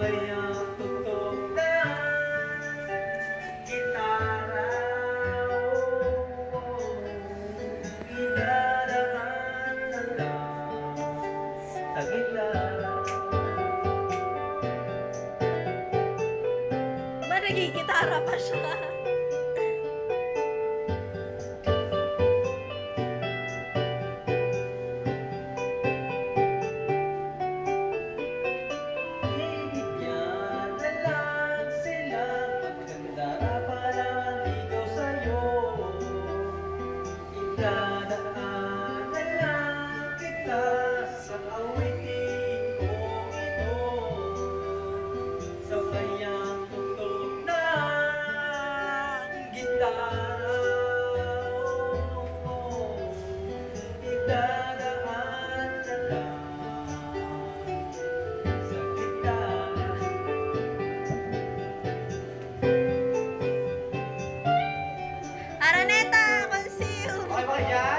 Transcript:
kayang tutok na gitara. Idadaan na lang sa gitara. Ba, nagigitara pa siya? Bibigyan na lang sila pagkandara para maligaw sa'yo. Idadaan na lang kita sa awitin kong ito. Sa kayang tutok ng gitara. Idadaan na lang sa gitara. Araneta, consume! Okay ba yan?